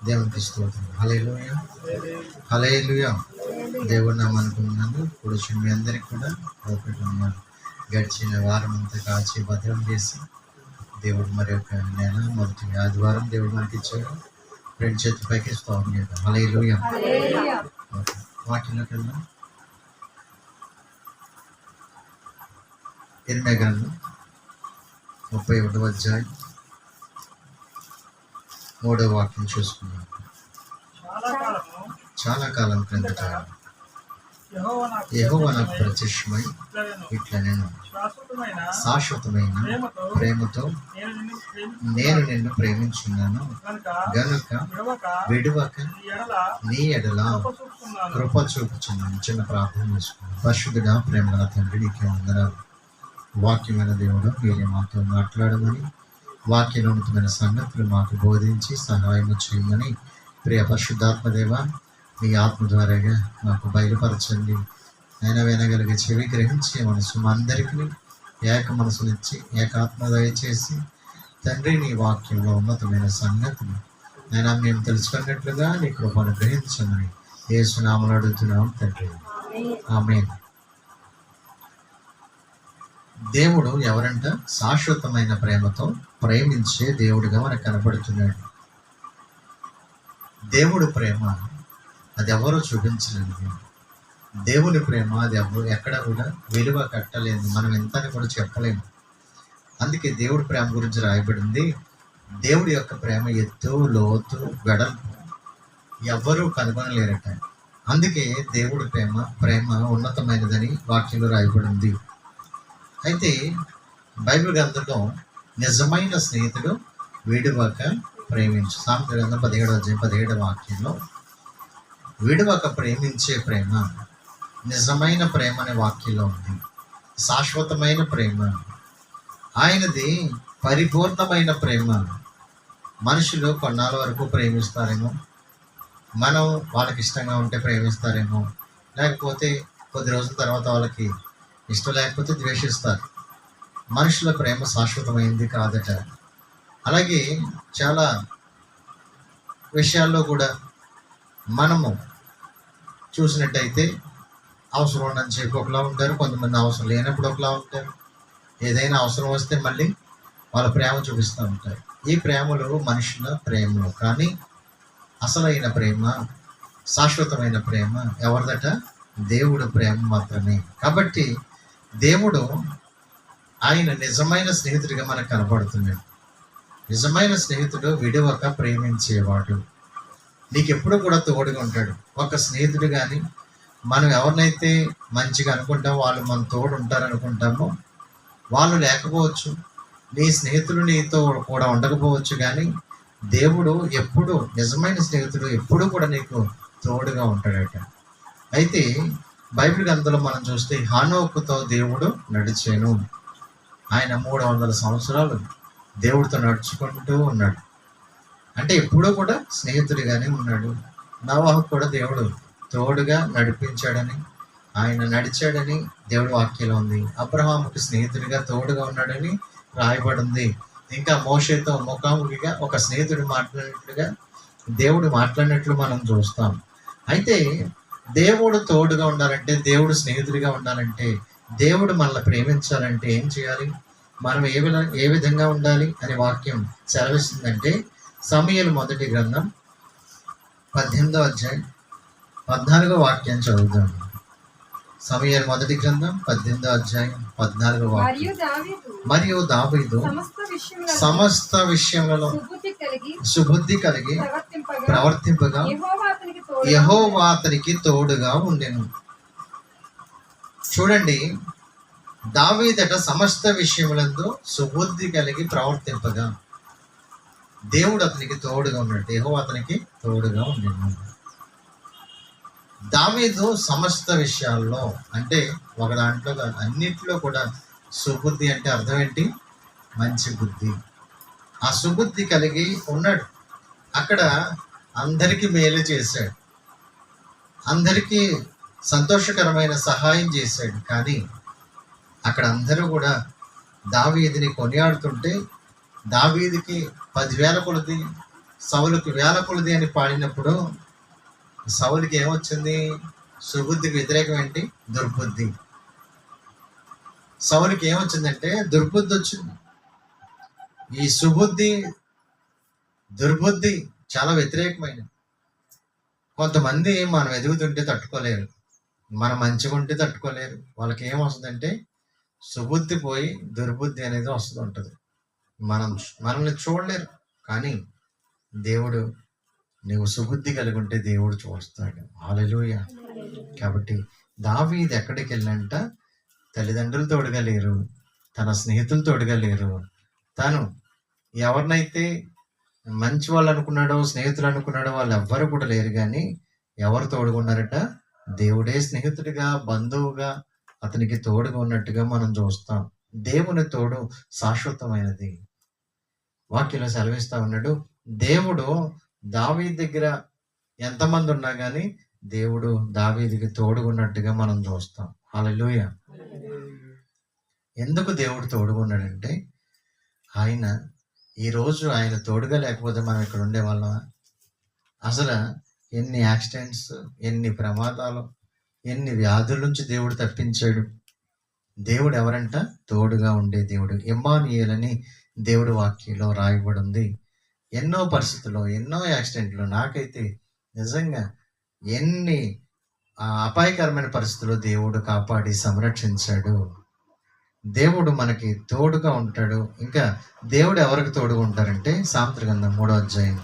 దేవునికి స్తోత్రం. హల్లెలూయా, హల్లెలూయా. దేవుడు నామనుకున్నాను. ఇప్పుడు మీ అందరికీ కూడా గడిచిన వారం అంతా కాచి భద్రం చేసి దేవుడు మరి యొక్క నెల మొదటి ఆదివారం దేవుడు మనకి ఇచ్చాడు. రెండు చేతుల పైకి స్తోత్రం చేద్దాం. హల్లెలూయా. వాక్యంలోకి వెళ్దాం. ఇర్మీయా గ్రంథం 31వ అధ్యాయం 3వ వాక్యం చూసుకున్నాం. చాలా కాలం క్రిందట యెహోవా నాకు ప్రత్యక్షమై ఇట్లా నేను శాశ్వతమైన ప్రేమతో నేను నిన్ను ప్రేమించున్నాను గనుక విడువక నీ ఎడల కృప చూపుచున్నాను. చిన్న ప్రార్థన చేసుకున్నాను. పరిశుద్ధుడా, ప్రేమగల తండ్రి, నీకే వందనాలు. వాక్యమైన దేవుడు, మీరే మాతో మాట్లాడమని, వాక్యలోనితమైన సంగతులు మాకు బోధించి సహాయం చేయమని ప్రియ పరిశుద్ధాత్మదేవ మీ ఆత్మ ద్వారాగా మాకు బయలుపరచండి. ఆయన వినగలిగే చెవి గ్రహించే మనసు మా అందరికీ ఏక మనసునిచ్చి ఏకాత్మ దయచేసి తండ్రి నీ వాక్యంలో ఉన్నతమైన సంగతులు ఆయన మేము తెలుసుకున్నట్లుగా నీ కృపను గ్రహించమని యేసు నామములో అడుగుతున్నాం తండ్రి, ఆమేన్. దేవుడు ఎవరంట? శాశ్వతమైన ప్రేమతో ప్రేమించే దేవుడిగా మనకు కనపడుతున్నాడు. దేవుడి ప్రేమ అది ఎవరో చూపించలేదు. దేవుని ప్రేమ అది ఎక్కడ కూడా విలువ కట్టలేదు. మనం ఎంతని కూడా చెప్పలేము. అందుకే దేవుడి ప్రేమ గురించి రాయబడింది. దేవుడి యొక్క ప్రేమ ఎత్తు, లోతు, వెడల్పు ఎవ్వరూ కనుగొనలేరట. అందుకే దేవుడి ప్రేమ ఉన్నతమైనదని వాక్యంలో రాయబడింది. అయితే బైబిల్ గ్రంథంలో నిజమైన స్నేహితుడు విడువక ప్రేమించు. సామెతల గ్రంథం 17వ అధ్యాయం 17వ వాక్యంలో విడువక ప్రేమించే ప్రేమ నిజమైన ప్రేమ అనే వాక్యంలో ఉంది. శాశ్వతమైన ప్రేమ, ఆయనది పరిపూర్ణమైన ప్రేమ. మనుషులు కొన్నాళ్ళ వరకు ప్రేమిస్తారేమో, మనం వాళ్ళకి ఇష్టంగా ఉంటే ప్రేమిస్తారేమో, లేకపోతే కొద్ది రోజుల తర్వాత వాళ్ళకి ఇష్టం లేకపోతే ద్వేషిస్తారు. మనుషుల ప్రేమ శాశ్వతమైంది కాదట. అలాగే చాలా విషయాల్లో కూడా మనము చూసినట్టయితే అవసరం ఉన్నని చెప్పి ఒకలా ఉంటారు, కొంతమంది అవసరం లేనప్పుడు ఒకలా ఉంటారు. ఏదైనా అవసరం వస్తే మళ్ళీ వాళ్ళ ప్రేమ చూపిస్తూ ఉంటారు. ఈ ప్రేమలు మనుషుల ప్రేమలు, కానీ అసలైన ప్రేమ, శాశ్వతమైన ప్రేమ ఎవరిదట? దేవుడు ప్రేమ మాత్రమే. కాబట్టి దేవుడు ఆయన నిజమైన స్నేహితుడిగా మనకు కనపడుతున్నాడు. నిజమైన స్నేహితుడు విడువక ప్రేమించేవాడు. నీకు ఎప్పుడు కూడా తోడుగా ఉంటాడు. ఒక స్నేహితుడు కానీ మనం ఎవరినైతే మంచిగా అనుకుంటామో వాళ్ళు మన తోడు ఉంటారనుకుంటామో వాళ్ళు లేకపోవచ్చు. నీ స్నేహితులు నీతో కూడా ఉండకపోవచ్చు, కానీ దేవుడు ఎప్పుడు, నిజమైన స్నేహితుడు ఎప్పుడు కూడా నీకు తోడుగా ఉంటాడట. అయితే బైబిల్ గ్రంథంలో మనం చూస్తే హానోకుతో దేవుడు నడిచాను. ఆయన 300 సంవత్సరాలు దేవుడితో నడుచుకుంటూ ఉన్నాడు. అంటే ఎప్పుడూ కూడా స్నేహితుడిగానే ఉన్నాడు. నోవాహు కూడా దేవుడు తోడుగా నడిపించాడని, ఆయన నడిచాడని దేవుడి వాక్యంలో ఉంది. అబ్రహాముకి స్నేహితుడిగా తోడుగా ఉన్నాడని రాయబడింది. ఇంకా మోషేతో ముఖాముఖిగా ఒక స్నేహితుడు మాట్లాడినట్లుగా దేవుడు మాట్లాడినట్లు మనం చూస్తాం. అయితే దేవుడు తోడుగా ఉండాలంటే, దేవుడు స్నేహితుడిగా ఉండాలంటే, దేవుడు మనల్ని ప్రేమించాలంటే ఏం చేయాలి? మనం ఏ విధంగా ఉండాలి అనే వాక్యం సెలవిస్తుందంటే సమూయేలు మొదటి గ్రంథం 18వ అధ్యాయం 14వ వాక్యం చదువుతాం. సమూయేలు మొదటి గ్రంథం 18వ అధ్యాయం 14వ వాక్యం. మరియు దావీదు సమస్త విషయములలో సుబుద్ధి కలిగి ప్రవర్తింపగా యెహోవా అతనికి తోడుగా ఉండెను. చూడండి, దావీదట సమస్త విషయములందు సుబుద్ధి కలిగి ప్రవర్తింపగా దేవుడు అతనికి తోడుగా ఉన్నాడు. యెహోవా అతనికి తోడుగా ఉండెను. దావీదు సమస్త విషయాల్లో, అంటే ఒక దాంట్లో కాదు, అన్నింటిలో కూడా సుబుద్ధి అంటే అర్థం ఏంటి? మంచి బుద్ధి. ఆ సుబుద్ధి కలిగి ఉన్నాడు. అక్కడ అందరికీ మేలు చేశాడు, అందరికీ సంతోషకరమైన సహాయం చేశాడు. కానీ అక్కడ అందరూ కూడా దావీదుని కొనియాడుతుంటే దావీదుకి 10,000 కొలది సౌలుకి వేల కొలది అని పాడినప్పుడు సౌలుకి ఏమొచ్చింది? సుబుద్ధికి వ్యతిరేకం ఏంటి? దుర్బుద్ధి. సౌలుకి ఏమొచ్చిందంటే దుర్బుద్ధి వచ్చింది. ఈ సుబుద్ధి, దుర్బుద్ధి చాలా వ్యతిరేకమైనది. కొంతమంది మనం ఎదుగుతుంటే తట్టుకోలేరు, మనం మంచిగా ఉంటే తట్టుకోలేరు. వాళ్ళకి ఏమొస్తుందంటే సుబుద్ధి పోయి దుర్బుద్ధి అనేది వస్తూ ఉంటుంది. మనల్ని చూడలేరు, కానీ దేవుడు, నువ్వు సుబుద్ధి కలిగి ఉంటే దేవుడు చూస్తాడు. హల్లెలూయా. కాబట్టి దావీదు ఎక్కడికి వెళ్ళంట, తల్లిదండ్రులు తోడుగా లేరు, తన స్నేహితులు తోడుగా లేరు, తను ఎవరినైతే మంచి వాళ్ళు అనుకున్నాడో, స్నేహితులు అనుకున్నాడో, వాళ్ళు ఎవ్వరు కూడా లేరు. కానీ ఎవరు తోడుగా ఉన్నారట? దేవుడే స్నేహితుడిగా, బంధువుగా అతనికి తోడుగా ఉన్నట్టుగా మనం చూస్తాం. దేవుని తోడు శాశ్వతమైనది. వాక్యంలో సెలవిస్తా ఉన్నాడు, దేవుడు దావీదు దగ్గర ఎంతమంది ఉన్నా కానీ దేవుడు దావీదుకి తోడుగా ఉన్నట్టుగా మనం చూస్తాం. హల్లెలూయా. ఎందుకు దేవుడు తోడుగా ఉన్నాడంటే, ఆయన ఈరోజు ఆయన తోడుగా లేకపోతే మనం ఇక్కడ ఉండేవాళ్ళమా? అసలు ఎన్ని యాక్సిడెంట్స్, ఎన్ని ప్రమాదాలు, ఎన్ని వ్యాధుల నుంచి దేవుడు తప్పించాడు. దేవుడు ఎవరంట? తోడుగా ఉండే దేవుడు. ఇమ్మానుయేల్ అని దేవుడు వాక్యంలో రాయబడి ఉంది. ఎన్నో పరిస్థితుల్లో, ఎన్నో యాక్సిడెంట్లు, నాకైతే నిజంగా ఎన్ని అపాయకరమైన పరిస్థితుల్లో దేవుడు కాపాడి సంరక్షించాడు. దేవుడు మనకి తోడుగా ఉంటాడు. ఇంకా దేవుడు ఎవరికి తోడుగా ఉంటారంటే, సామెతల గ్రంథం 3వ అధ్యాయం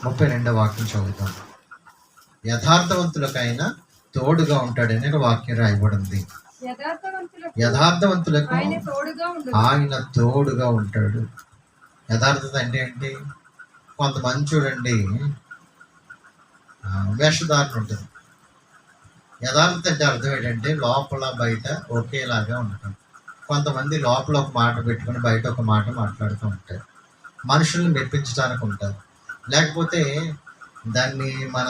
32వ వాక్యం చదువుతాం. యథార్థవంతులకైనా తోడుగా ఉంటాడని వాక్యం రాయబడింది. యథార్థవంతులకు ఆయన తోడుగా ఉంటాడు. యథార్థత అంటే ఏంటి? కొంతమంది చూడండి, వేషధారణ ఉంటుంది. యథార్థత అంటే అర్థం ఏంటంటే లోపల బయట ఒకేలాగా ఉంటాం. కొంతమంది లోపల ఒక మాట పెట్టుకుని బయట ఒక మాట మాట్లాడుతూ ఉంటారు. మనుషుల్ని మెప్పించడానికి ఉంటారు. లేకపోతే దాన్ని మన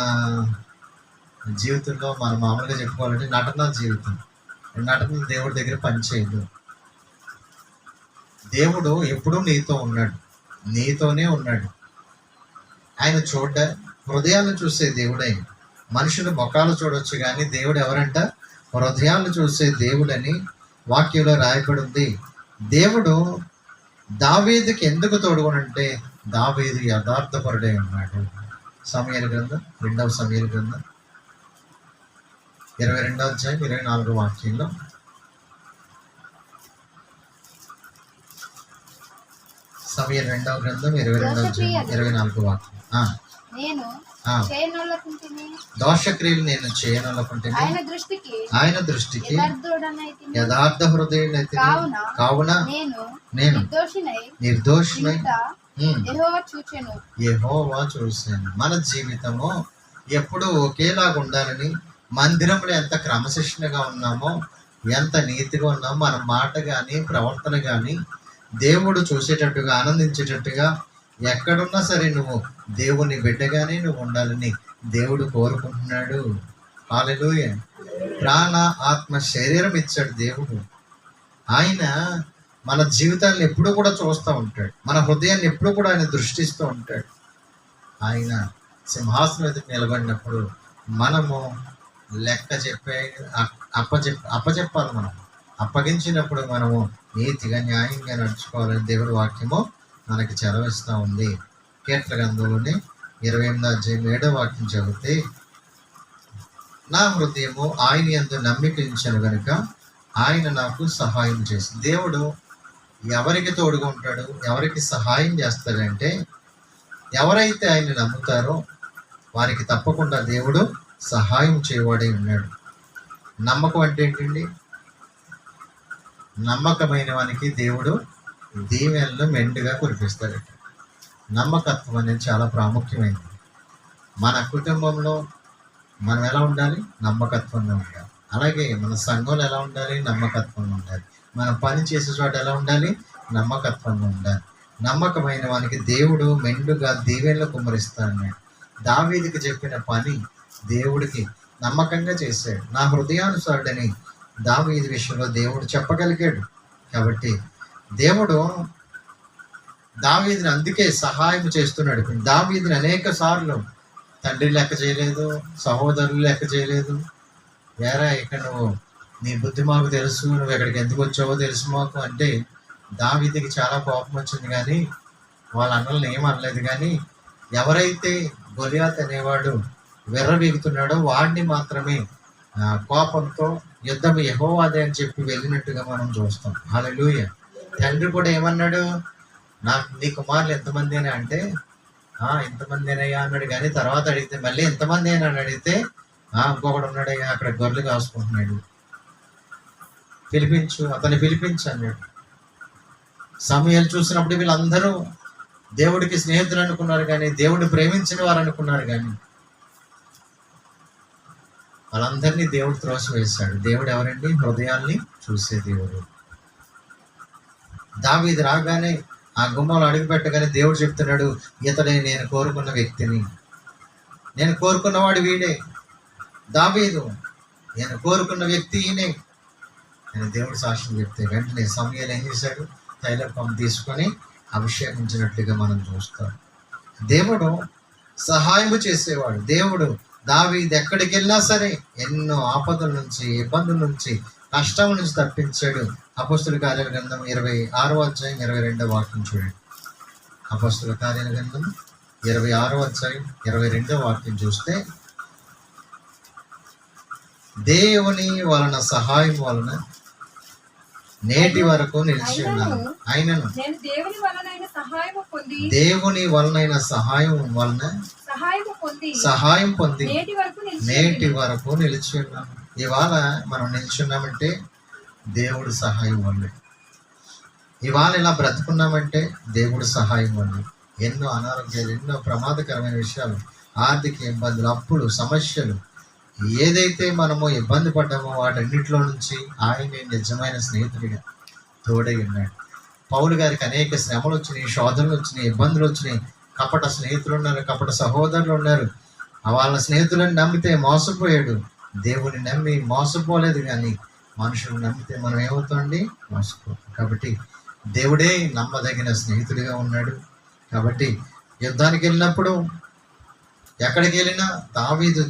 జీవితంలో మనం మామూలుగా చెప్పుకోవాలంటే నటన జీవితం. నటన దేవుడి దగ్గర పనిచేయదు. దేవుడు ఎప్పుడూ నీతో ఉన్నాడు, నీతోనే ఉన్నాడు. ఆయన హృదయాలను చూసే దేవుడే. మనుషులు ముఖాలు చూడొచ్చు, కానీ దేవుడు ఎవరంట? హృదయాలను చూసే దేవుడని వాక్యంలో రాయబడి ఉంది. దేవుడు దావీదుకి ఎందుకు తోడుగునంటే, దావీదు యథార్థపరుడై ఉన్నాడు. సమూయేలు గ్రంథం 2వ సమూయేలు గ్రంథం 22వ అధ్యాయం 24వ వాక్యంలో, సమూయేలు 2వ గ్రంథం 22వ అధ్యాయం 24వ వాక్యం. దోషక్రియలు నేను చేయనొల్లకుంటే ఆయన దృష్టికి యథార్థ హృదయుడైతే, కావున నేను నిర్దోషినై యెహోవా చూశాను. మన జీవితము ఎప్పుడు ఒకేలాగా ఉండాలని, మందిరంలో ఎంత క్రమశిక్షణగా ఉన్నామో, ఎంత నీతిగా ఉన్నామో, మన మాట కానీ ప్రవర్తన కానీ దేవుడు చూసేటట్టుగా, ఆనందించేటట్టుగా, ఎక్కడున్నా సరే నువ్వు దేవుని బిడ్డగానే నువ్వు ఉండాలని దేవుడు కోరుకుంటున్నాడు. హల్లెలూయా. ప్రాణ, ఆత్మ, శరీరం ఇచ్చాడు దేవుడు. ఆయన మన జీవితాన్ని ఎప్పుడూ కూడా చూస్తూ ఉంటాడు. మన హృదయాన్ని ఎప్పుడూ కూడా ఆయన దృష్టిస్తూ ఉంటాడు. ఆయన సింహాసనం ఎదుట నిలబడినప్పుడు మనము లెక్క అప్పచెప్పాలి. మనం అప్పగించినప్పుడు మనము నీతిగా, న్యాయంగా నడుచుకోవాలని దేవుడి వాక్యము మనకి చదివిస్తూ ఉంది. కీర్తన గ్రంథంలోని 28వ అధ్యాయం 7వ వాక్యం చదివితే, నా హృదయము ఆయన యందు నమ్మిక ఉంచెను గనుక ఆయన నాకు సహాయం చేసింది. దేవుడు ఎవరికి తోడుగా ఉంటాడు, ఎవరికి సహాయం చేస్తాడంటే, ఎవరైతే ఆయన నమ్ముతారో వారికి తప్పకుండా దేవుడు సహాయం చేయవాడే ఉన్నాడు. నమ్మకం అంటే ఏంటండి? నమ్మకమైన వానికి దేవుడు దీవెనలు మెండుగా కురిపిస్తాడు. నమ్మకత్వం అనేది చాలా ప్రాముఖ్యమైనది. మన కుటుంబంలో మనం ఎలా ఉండాలి? నమ్మకత్వంగా ఉండాలి. అలాగే మన సంఘంలో ఎలా ఉండాలి? నమ్మకత్వంగా ఉండాలి. మనం పని చేసే చోట ఎలా ఉండాలి? నమ్మకత్వంగా ఉండాలి. నమ్మకమైన వానికి దేవుడు మెండుగా దీవెనలు కుమ్మరిస్తాడు. దావీదుకి చెప్పిన పని దేవుడికి నమ్మకంగా చేశాడు. నా హృదయానుసారుడని దావీదు విషయంలో దేవుడు చెప్పగలిగాడు. కాబట్టి దేవుడు దావీదుని అందుకే సహాయం చేస్తూ నడిపింది. దావీదుని అనేక సార్లు తండ్రి లెక్క చేయలేదు, సహోదరులు లెక్క చేయలేదు. వేరే ఇక్కడ నువ్వు నీ బుద్ధి మాకు తెలుసు, నువ్వు ఎక్కడికి ఎందుకు వచ్చావో తెలుసు మాకు అంటే దావీదుకి చాలా కోపం వచ్చింది. కానీ వాళ్ళ అన్నలను ఏమనలేదు. కానీ ఎవరైతే గొలియాత్ అనేవాడు విర్రవీగుతున్నాడో వాడిని మాత్రమే కోపంతో యుద్ధం యెహోవాదే అని చెప్పి వెళ్ళినట్టుగా మనం చూస్తాం. హల్లెలూయా. తండ్రి కూడా ఏమన్నాడు, నీ కుమారులు ఎంతమంది అని అంటే ఇంతమంది అయినయ్యా అన్నాడు. కానీ తర్వాత అడిగితే మళ్ళీ ఎంతమంది అయినా అని అడిగితే ఇంకొకడు ఉన్నాడయ్యా అక్కడ గొర్రెలు కాసుకుంటున్నాడు, అతన్ని పిలిపించు అన్నాడు. సమయాలు చూసినప్పుడు వీళ్ళందరూ దేవుడికి స్నేహితులు అనుకున్నారు, కానీ దేవుడిని ప్రేమించిన వారు అనుకున్నారు. కానీ వాళ్ళందరినీ దేవుడు త్రోసివేశాడు. దేవుడు ఎవరండి? హృదయాల్ని చూసే దేవుడు. దావీదు రాగానే ఆ గుమ్మంలో అడుగు పెట్టగానే దేవుడు చెప్తున్నాడు, ఇతడే నేను కోరుకున్న వ్యక్తిని, నేను కోరుకున్నవాడు వీడే, దావీదు నేను కోరుకున్న వ్యక్తి ఈయనే నేను దేవుడు సాక్ష్యం చెప్తే వెంటనే సమయాలు ఏం చేశాడు? తైలపం తీసుకొని అభిషేకించినట్లుగా మనం చూస్తాం. దేవుడు సహాయం చేసేవాడు. దేవుడు దావీదు ఎక్కడికి వెళ్ళినా సరే ఎన్నో ఆపదల నుంచి, ఇబ్బందుల నుంచి, కష్టం నుంచి తప్పించాడు. అపొస్తలుల కార్యాల గ్రంథం 26వ అధ్యాయం 22వ వాక్యం చూడండి. అపొస్తలుల కార్యాల గ్రంథం 26వ అధ్యాయం 22వ వాక్యం చూస్తే, దేవుని వలన సహాయం వలన నేటి వరకు నిలిచి ఉన్నాను. ఆయనను దేవుని వలనైన సహాయం వలన సహాయం పొంది నేటి వరకు నిలిచి ఉన్నాను. ఇవాళ మనం నిల్చున్నామంటే దేవుడు సహాయం వల్లే. ఇవాళ ఇలా బ్రతుకున్నామంటే దేవుడు సహాయం వల్లే. ఎన్నో అనారోగ్యాలు, ఎన్నో ప్రమాదకరమైన విషయాలు, ఆర్థిక ఇబ్బందులు, అప్పులు, సమస్యలు, ఏదైతే మనము ఇబ్బంది పడ్డామో వాటన్నిటిలో నుంచి ఆయనే నిజమైన స్నేహితుడిగా తోడై ఉన్నాడు. పౌలు గారికి అనేక శ్రమలు వచ్చినాయి, శోధనలు వచ్చినాయి, ఇబ్బందులు వచ్చినాయి. కపట స్నేహితులు ఉన్నారు, కపట సహోదరులు ఉన్నారు. వాళ్ళ స్నేహితులను నమ్మితే మోసపోయాడు. దేవుని నమ్మి మోసపోలేదు, కానీ మనుషులు నమ్మితే మనం ఏమవుతామండి? మోసపోతాం. కాబట్టి దేవుడే నమ్మదగిన స్నేహితుడిగా ఉన్నాడు. కాబట్టి యుద్ధానికి వెళ్ళినప్పుడు ఎక్కడికి వెళ్ళినా దావీదు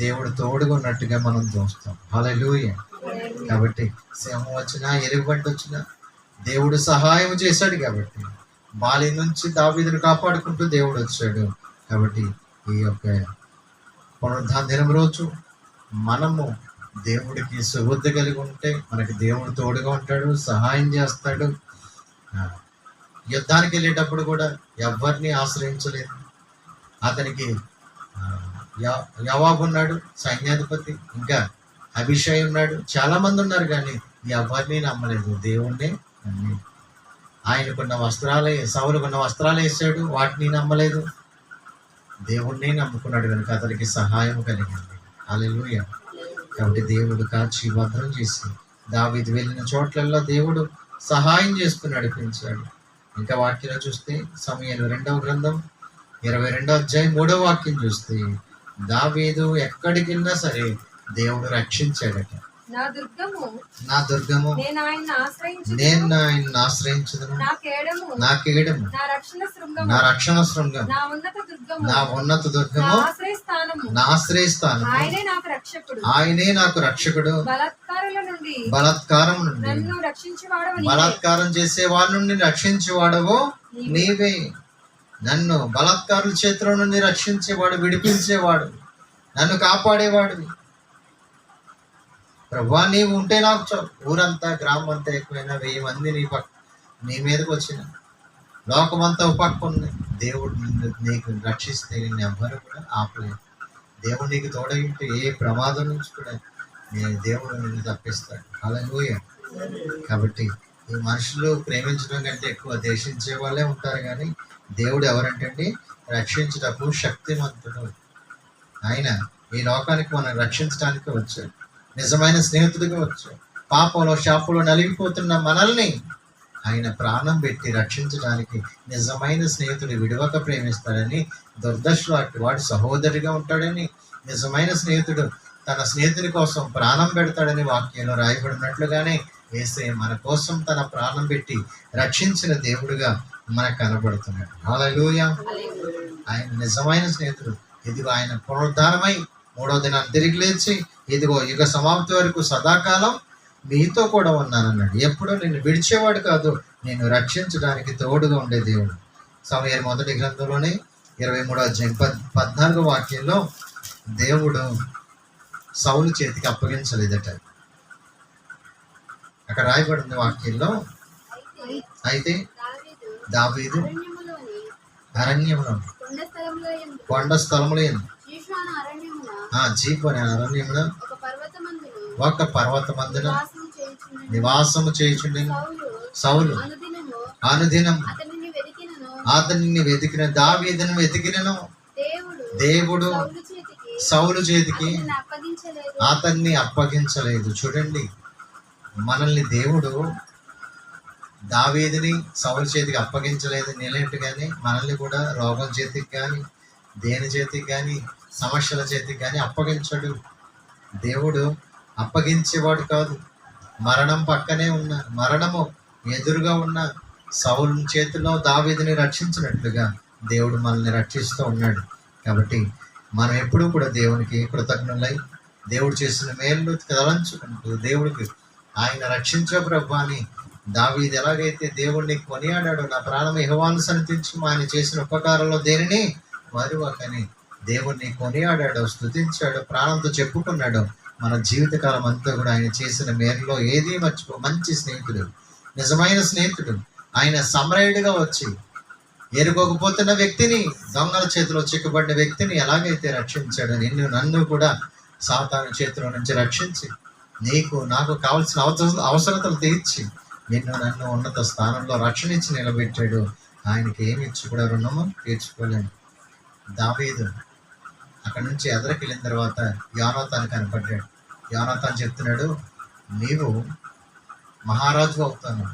దేవుడు తోడుగా ఉన్నట్టుగా మనం చూస్తాం. హల్లెలూయా. కాబట్టి సింహం వచ్చినా, ఎలుగుబంటి వచ్చినా దేవుడు సహాయం చేశాడు. కాబట్టి బాలి నుంచి దావీదును కాపాడుకుంటూ దేవుడు వచ్చాడు. కాబట్టి ఈ యొక్క పునరుద్ధాన దినం రోజు మనము దేవుడికి సుబుద్ధి కలిగి ఉంటే మనకి దేవుడు తోడుగా ఉంటాడు, సహాయం చేస్తాడు. యుద్ధానికి వెళ్ళేటప్పుడు కూడా ఎవరిని ఆశ్రయించలేదు. అతనికి యోవాబు ఉన్నాడు సైన్యాధిపతి, ఇంకా అభిషేక్ ఉన్నాడు, చాలా మంది ఉన్నారు, కానీ ఎవరిని నమ్మలేదు, దేవుణ్ణి నమ్మి. ఆయనకున్న సౌలుకున్న వస్త్రాలు వేసాడు, వాటిని నమ్మలేదు, దేవుణ్ణి నమ్ముకున్నాడు. కనుక అతనికి సహాయం కలిగింది. హల్లెలూయా. కాబట్టి దేవుడు కాచి భద్రం చేసి దావీదు వెళ్ళిన చోట్లలో దేవుడు సహాయం చేస్తూ నడిపించాడు. ఇంకా వాక్యంలో చూస్తే సమూయేలు 2వ గ్రంథం 22వ అధ్యాయం 3వ వాక్యం చూస్తే దావీదు ఎక్కడికి వెళ్ళినా సరే దేవుడు రక్షించాడట. నా దుర్గము నేను ఆయన్ని ఆశ్రయించుదును, నా కేడము నా రక్షణ శృంగం, నా ఉన్నత దుర్గము నా ఆశ్రయస్థానము, ఆయనే నాకు రక్షకుడు, బలాత్కారం నుండి బలాత్కారం చేసే వారి నుండి రక్షించేవాడవో నీవే. నన్ను బలాత్కారుల చేతిలో నుండి రక్షించేవాడు, విడిపించేవాడు, నన్ను కాపాడేవాడు ప్రభువా. నీవు ఉంటే నాకు ఊరంతా, గ్రామం అంతా ఎక్కువైనా 1000 మంది నీ మీదకి వచ్చిన లోకమంతా ఉపక్కుంది. దేవుడు నీకు రక్షిస్తే నిన్ను ఎవ్వరు కూడా ఆపలేదు. దేవుడు నీకు తోడగింటే ఏ ప్రమాదం నుంచి కూడా దేవుడు నిన్ను తప్పిస్తాడు. హల్లెలూయా. కాబట్టి ఈ మనుషులు ప్రేమించడం కంటే ఎక్కువ ద్వేషించే వాళ్ళే ఉంటారు, కానీ దేవుడు ఎవరంటే రక్షించుటకు శక్తిమంతుడు. ఆయన ఈ లోకానికి మనం రక్షించడానికి వచ్చాడు, నిజమైన స్నేహితుడిగా వచ్చాడు. పాపంలో శాపంలో నలిగిపోతున్న మనల్ని ఆయన ప్రాణం పెట్టి రక్షించడానికి నిజమైన స్నేహితుడు విడవక ప్రేమిస్తాడని, దుర్దశుడు వాడు సహోదరిగా ఉంటాడని, నిజమైన స్నేహితుడు తన స్నేహితుని కోసం ప్రాణం పెడతాడని వాక్యంలో రాయబడినట్లుగానే యేసయ్య మన కోసం తన ప్రాణం పెట్టి రక్షించిన దేవుడుగా మనకు కనపడుతున్నాడు. హల్లెలూయా. ఆయన నిజమైన స్నేహితుడు. ఇదిగో ఆయన పునరుద్ధానమై మూడో దినాన్ని తిరిగి లేచి ఇదిగో యుగ సమాప్తి వరకు సదాకాలం మీతో కూడా ఉన్నానన్నాడు. ఎప్పుడూ నిన్ను విడిచేవాడు కాదు, నేను రక్షించడానికి తోడుగా ఉండే దేవుడు. సమూయేలు మొదటి గ్రంథంలోని 23వ అధ్యాయం 14వ వాక్యంలో దేవుడు సౌలు చేతికి అప్పగించలేదట. అక్కడ రాయబడింది వాక్యంలో, అయితే దావీదు అరణ్యంలో కొండ స్థలములో జీపు అనే అరణ్యమున ఒక పర్వతమందున నివాసము చేయుచుండెను. సౌలు అనుదినం అతనిని వెతికిన దావీదును వెతికినను దేవుడు సౌలు చేతికి అతన్ని అప్పగించలేదు. చూడండి, మనల్ని దేవుడు దావీదుని సౌలు చేతికి అప్పగించలేదు నిలనట్టుగానే మనల్ని కూడా రోగం చేతికి కానీ దేని చేతికి కానీ సమస్యల చేతికి కానీ అప్పగించడు. దేవుడు అప్పగించేవాడు కాదు. మరణం పక్కనే ఉన్న, మరణము ఎదురుగా ఉన్న సౌలు చేతిలో దావీదుని రక్షించినట్లుగా దేవుడు మనల్ని రక్షిస్తూ ఉన్నాడు. కాబట్టి మనం ఎప్పుడూ కూడా దేవునికి కృతజ్ఞులై దేవుడు చేసిన మేలు తలంచుకుంటూ దేవుడికి ఆయన రక్షించే ప్రభువా అని దావీదు ఎలాగైతే దేవుణ్ణి కొనియాడాడో, నా ప్రాణం యెహోవాను సన్నిధించు, ఆయన చేసిన ఉపకారంలో దేనిని మరువకని దేవుణ్ణి కొనియాడాడో, స్తుతించాడో, ప్రాణంతో చెప్పుకున్నాడో, మన జీవితకాలం అంతా కూడా ఆయన చేసిన మేలులో ఏదీ మర్చిపో. మంచి స్నేహితుడు, నిజమైన స్నేహితుడు. ఆయన సమరయుడిగా వచ్చి ఎరుగకపోతున్న వ్యక్తిని, దొంగల చేతిలో చిక్కుబడిన వ్యక్తిని ఎలాగైతే రక్షించాడో, నిన్ను నన్ను కూడా సాతాను చేతిలో నుంచి రక్షించి నీకు నాకు కావాల్సిన అవసరతలు తీర్చి నిన్ను నన్ను ఉన్నత స్థానంలో రక్షణ ఇచ్చి నిలబెట్టాడు. ఆయనకి ఏమి ఇచ్చి కూడా రుణము తీర్చుకోలేము. దావీదు అక్కడి నుంచి ఎదరికి వెళ్ళిన తర్వాత యోనాతాను కనపడ్డాడు. యోనాతాను చెప్తున్నాడు, నీవు మహారాజు అవుతాను,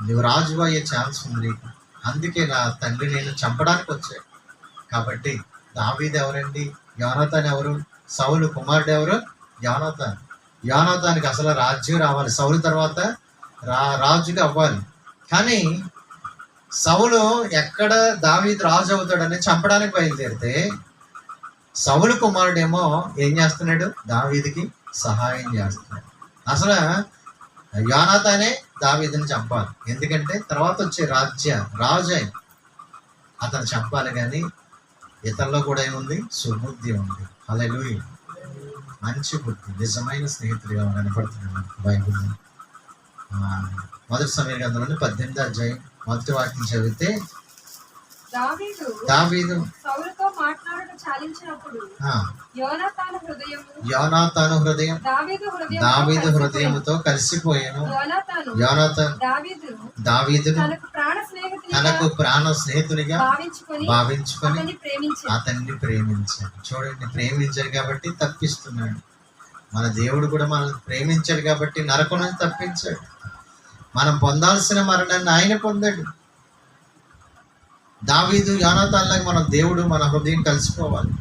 నువ్వు రాజు అయ్యే ఛాన్స్ ఉంది నీకు. అందుకే నా తండ్రి నేను చంపడానికి వచ్చాడు. కాబట్టి దావీదు ఎవరండి? యోనాతాను ఎవరు? సౌలు కుమారుడు ఎవరు? యోనాతాను. యోనాతానికి అసలు రాజ్యం రావాలి, సౌలు తర్వాత రాజుగా అవ్వాలి. కానీ సౌలు ఎక్కడ దావీదు రాజు అవుతాడని చంపడానికి బయలుదేరితే సౌలు కుమారుడేమో ఏం చేస్తున్నాడు? దావీదుకి సహాయం చేస్తున్నాడు. అసలు యోనాతానే దావీదుని చంపాలి, ఎందుకంటే తర్వాత వచ్చే రాజు అతను చంపాలి. కానీ ఇతరులో కూడా ఏముంది? సుబుద్ధి ఉంది. హల్లెలూయా. మంచి బుద్ధి, నిజమైన స్నేహితుడిగా కనపడుతున్నాడు బైబిల్. మొదటి సమూయేలు గ్రంథంలోని 18వ అధ్యాయం మొదటి వాక్యం చదివితే, దావీదు సౌలుతో మాట్లాడక చాలించినప్పుడు యోనాతాను హృదయం దావీదు హృదయముతో కలిసిపోయాను. యోనాతాను దావీదును తనకు ప్రాణ స్నేహితునిగా భావించుకొని అతన్ని ప్రేమించాడు. చూడండి, ప్రేమించాడు కాబట్టి తప్పిస్తున్నాడు. మన దేవుడు కూడా మనల్ని ప్రేమించాడు కాబట్టి నరకం నుంచి తప్పించాడు. మనం పొందాల్సిన మరణాన్ని ఆయన పొందాడు. దావీదు యోనాతానులాగా మన దేవుడు మన హృదయం కలిసిపోవాలి.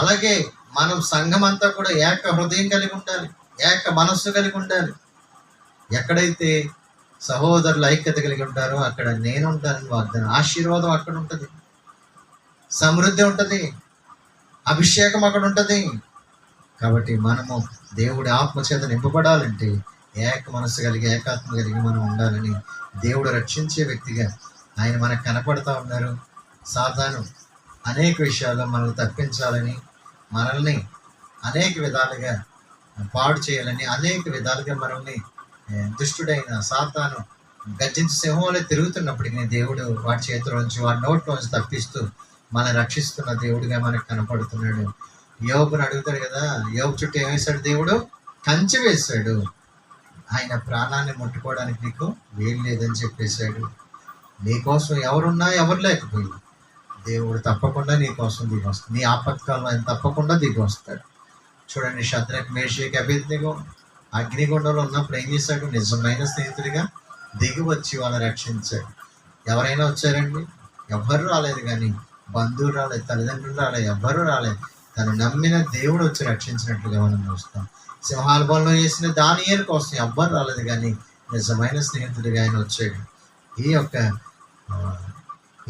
అలాగే మనం సంఘం అంతా కూడా ఏక హృదయం కలిగి ఉండాలి, ఏక మనస్సు కలిగి ఉండాలి. ఎక్కడైతే సహోదరులు ఐక్యత కలిగి ఉంటారో అక్కడ నేను ఉంటానని వాగ్దానం. ఆశీర్వాదం అక్కడ ఉంటుంది, సమృద్ధి ఉంటుంది, అభిషేకం అక్కడ ఉంటుంది. కాబట్టి మనము దేవుడి ఆత్మచేత నింపబడాలంటే ఏక మనస్సు కలిగి ఏకాత్మ కలిగి మనం ఉండాలని దేవుడు రక్షించే వ్యక్తిగా ఆయన మనకు కనపడతా ఉన్నారు. సాతాను అనేక విషయాల్లో మనల్ని తప్పించాలని, మనల్ని అనేక విధాలుగా పాడు చేయాలని, అనేక విధాలుగా మనల్ని దుష్టుడైన సాతాను గర్జించి సింహంలో తిరుగుతున్నప్పటికీ దేవుడు వాటి చేతిలోంచి వారి నోట్లోంచి తప్పిస్తూ మనం రక్షిస్తున్న దేవుడిగా మనకు కనపడుతున్నాడు. యోబుని అడుగుతాడు కదా, యోబు చుట్టూ ఏం వేశాడు? దేవుడు కంచె వేశాడు. ఆయన ప్రాణాన్ని ముట్టుకోవడానికి నీకు వీలు లేదని చెప్పేశాడు. నీకోసం ఎవరున్నా ఎవరు లేకపోయి దేవుడు తప్పకుండా నీ కోసం దిగి వస్తాడు. నీ ఆపత్కాలం ఆయన తప్పకుండా దిగి వస్తాడు. చూడండి, షద్రక్ మేషక్ అబేద్నెగో అగ్నిగుండంలో ఉన్నప్పుడు ఏం చేశాడు? నిజమైన స్నేహితుడిగా దిగి వచ్చి వాళ్ళని రక్షించాడు. ఎవరైనా వచ్చారండి? ఎవ్వరు రాలేదు. కానీ బంధువులు రాలేదు, తల్లిదండ్రులు రాలేదు, ఎవ్వరూ రాలేదు. తను నమ్మిన దేవుడు వచ్చి రక్షించినట్లుగా మనం చూస్తాం. సింహాల బలంలో చేసిన దానియేలు కోసం ఎవ్వరు రాలేదు, కానీ నిజమైన స్నేహితుడిగా ఆయన వచ్చాడు. ఈ యొక్క ఆ,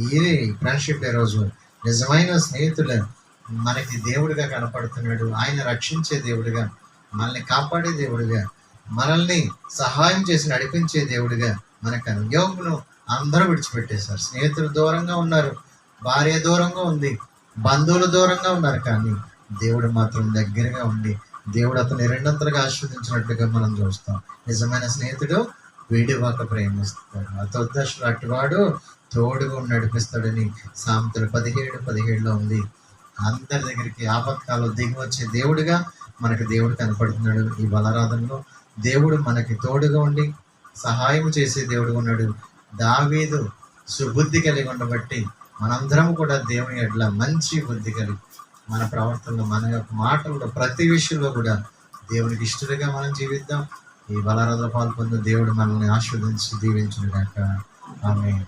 ఇది ఫ్రెండ్షిప్. ఈరోజు నిజమైన స్నేహితులు మనకి దేవుడిగా కనపడుతున్నాడు. ఆయన రక్షించే దేవుడిగా, మనల్ని కాపాడే దేవుడిగా, మనల్ని సహాయం చేసి నడిపించే దేవుడిగా మనకు యోగును అందరూ విడిచిపెట్టేశారు. స్నేహితులు దూరంగా ఉన్నారు, భార్య దూరంగా ఉంది, బంధువులు దూరంగా ఉన్నారు, కానీ దేవుడు మాత్రం దగ్గరగా ఉండి దేవుడు అతన్ని రెండంతలుగా ఆస్వాదించినట్లుగా మనం చూస్తాం. నిజమైన స్నేహితుడు వీడివాక ప్రేమిస్తాడు, అతోద్దశుడు అటువాడు తోడుగా నడిపిస్తాడని సామెతలు 17:17 ఉంది. అందరి దగ్గరికి ఆపత్కాలం దిగి వచ్చే దేవుడిగా మనకు దేవుడు కనపడుతున్నాడు. ఈ బలారాధనలో దేవుడు మనకి తోడుగా ఉండి సహాయం చేసే దేవుడు ఉన్నాడు. దావీదు సుబుద్ధి కలిగి ఉండబట్టి మనందరం కూడా దేవుని ఎడ్ల మంచి బుద్ధి కలిగి మన ప్రవర్తనలో, మన యొక్క మాటల్లో, ప్రతి విషయంలో కూడా దేవునికి ఇష్టలుగా మనం జీవిద్దాం. ఈ బలారాధన పాల్పొందిన దేవుడు మనల్ని ఆశీర్వదించి దీవించును గాక. ఆమేన్.